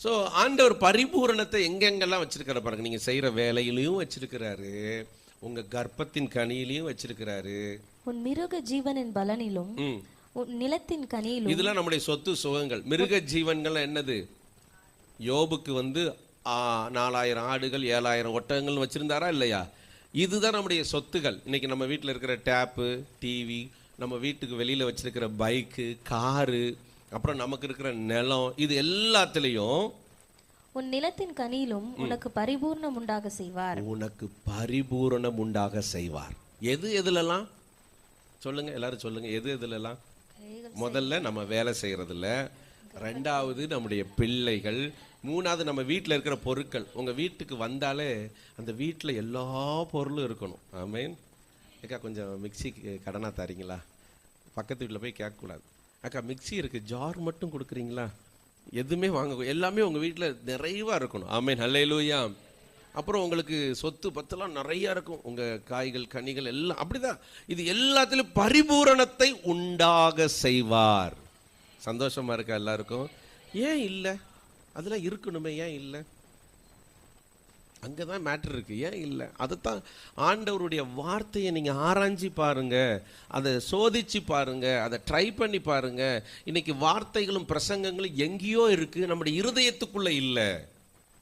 So ஆண்டவர் பரிபூரணத்தை எங்கெங்கெல்லாம் வச்சிருக்கிற பாருங்க. நீங்கள் செய்கிற வேலையிலையும் வச்சிருக்கிறாரு, உங்கள் கர்ப்பத்தின் கனியிலையும் வச்சிருக்கிறாரு, உன் மிருக ஜீவனின் பலனிலும் உன் நிலத்தின் கனியிலும். இதெல்லாம் நம்முடைய சொத்து சுகங்கள். மிருக ஜீவன்கள் என்னது? யோபுக்கு 4000 ஆடுகள் 7000 ஒட்டகங்கள் வச்சிருந்தாரா இல்லையா? இதுதான் நம்முடைய சொத்துகள். இன்னைக்கு நம்ம வீட்டில் இருக்கிற டேப்பு, டிவி, நம்ம வீட்டுக்கு வெளியில் வச்சிருக்கிற பைக்கு, காரு, அப்புறம் நமக்கு இருக்கிற நிலம், இது எல்லாத்துலேயும் உன் நிலத்தின் கனியிலும் உனக்கு பரிபூர்ணம் உண்டாக செய்வார். உனக்கு பரிபூரணம் உண்டாக செய்வார். எது எதுலலாம் சொல்லுங்க, எல்லாரும் சொல்லுங்க. எது எதுலலாம்? முதல்ல நம்ம வேலை செய்யறதுல, ரெண்டாவது நம்முடைய பிள்ளைகள், மூணாவது நம்ம வீட்டில் இருக்கிற பொருட்கள். உங்கள் வீட்டுக்கு வந்தாலே அந்த வீட்டில் எல்லா பொருளும் இருக்கணும். ஆமேன். அக்கா கொஞ்சம் மிக்சி கடனாக தரீங்களா? பக்கத்து வீட்டில் போய் கேட்கக்கூடாது. அக்கா மிக்சி இருக்குது, ஜார் மட்டும் கொடுக்குறீங்களா? எதுவுமே வாங்க, எல்லாமே உங்கள் வீட்டில் நிறைவாக இருக்கணும். ஆமேன். ஹல்லேலூயா. அப்புறம் உங்களுக்கு சொத்து பத்தெல்லாம் நிறையா இருக்கும். உங்கள் காய்கள் கனிகள் எல்லாம் அப்படிதான். இது எல்லாத்திலும் பரிபூரணத்தை உண்டாக செய்வார். சந்தோஷமா இருக்கா எல்லாருக்கும்? ஏன் இல்லை? அதெல்லாம் இருக்கணுமே, ஏன் இல்லை? அங்கே தான் மேட்ரு இருக்குது. ஏன் இல்லை? அதுதான் ஆண்டவருடைய வார்த்தையை நீங்கள் ஆராய்ச்சி பாருங்க, அதை சோதிச்சு பாருங்க, அதை ட்ரை பண்ணி பாருங்க. இன்னைக்கு வார்த்தைகளும் பிரசங்கங்களும் எங்கேயோ இருக்குது, நம்முடைய இருதயத்துக்குள்ளே இல்லை.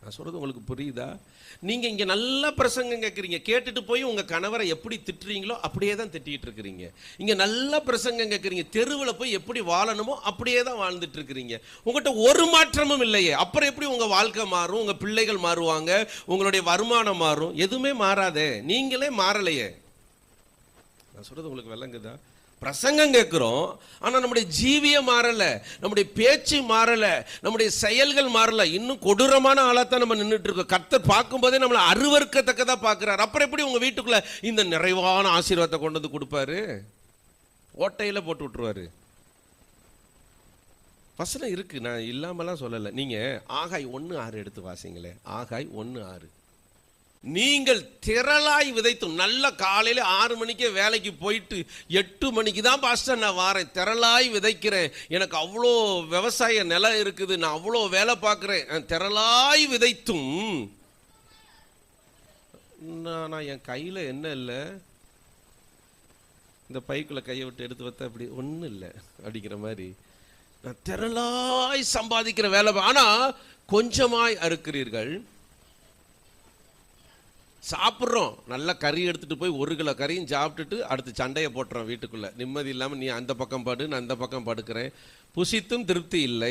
நான் சொல்கிறது உங்களுக்கு புரியுதா? நீங்கள் இங்கே நல்லா பிரசங்கம் கேட்குறீங்க, கேட்டுட்டு போய் உங்கள் கணவரை எப்படி திட்டுறீங்களோ அப்படியே தான் திட்டிகிட்டு இருக்கிறீங்க. இங்கே நல்லா பிரசங்கம் கேட்குறீங்க, தெருவில் போய் எப்படி வாழணுமோ அப்படியே தான் வாழ்ந்துட்டு இருக்கிறீங்க. உங்கள்கிட்ட ஒரு மாற்றமும் இல்லையே. அப்புறம் எப்படி உங்கள் வாழ்க்கை மாறும்? உங்கள் பிள்ளைகள் மாறுவாங்க, உங்களுடைய வருமானம் மாறும்? எதுவுமே மாறாதே, நீங்களே மாறலையே. நான் சொல்கிறது உங்களுக்கு விளங்குதா? பிரசங்கம் கேட்குறோம், ஆனால் நம்முடைய ஜீவியம் மாறலை, நம்முடைய பேச்சு மாறலை, நம்முடைய செயல்கள் மாறலை. இன்னும் கொடூரமான ஆளாத்தான் நம்ம நின்றுட்டு இருக்கோம். கர்த்தர் பார்க்கும்போதே நம்மளை அருவருக்கத்தக்கதா பார்க்குறாரு. அப்புறம் எப்படி உங்கள் வீட்டுக்குள்ள இந்த நிறைவான ஆசீர்வாதத்தை கொண்டு வந்து கொடுப்பாரு? ஓட்டையில் போட்டு விட்டுருவாரு. வசனம் இருக்கு, நான் இல்லாமலாம் சொல்லலை. நீங்கள் ஆகாய் 1:6 எடுத்து வாசிங்களே. ஆகாய் 1:6. நீங்கள் திரளாய் விதைத்தும், நல்ல காலையில் 6 மணிக்கே வேலைக்கு போயிட்டு 8 மணிக்கு தான் பாஸ்டர் நான் வாரேன், திரளாய் விதைக்கிறேன், எனக்கு அவ்வளோ விவசாய நிலம் இருக்குது, நான் அவ்வளோ வேலை பார்க்குறேன், திரளாய் விதைத்தும் நான் என் கையில் என்ன இல்லை, இந்த பைக்குள்ள கையை விட்டு எடுத்து வைத்த அப்படி ஒன்றும் இல்லை அப்படிங்கிற மாதிரி. நான் திரளாய் சம்பாதிக்கிற வேலை, ஆனால் கொஞ்சமாய் அறுக்கிறீர்கள். சாப்பிட்றோம், நல்லா கறி எடுத்துகிட்டு போய் 1 கிலோ கறியும் சாப்பிட்டுட்டு அடுத்து சண்டையை போட்டுறோம் வீட்டுக்குள்ளே. நிம்மதி இல்லாமல் நீ அந்த பக்கம் படு, நான் அந்த பக்கம் படுக்கிறேன். புசித்தும் திருப்தி இல்லை,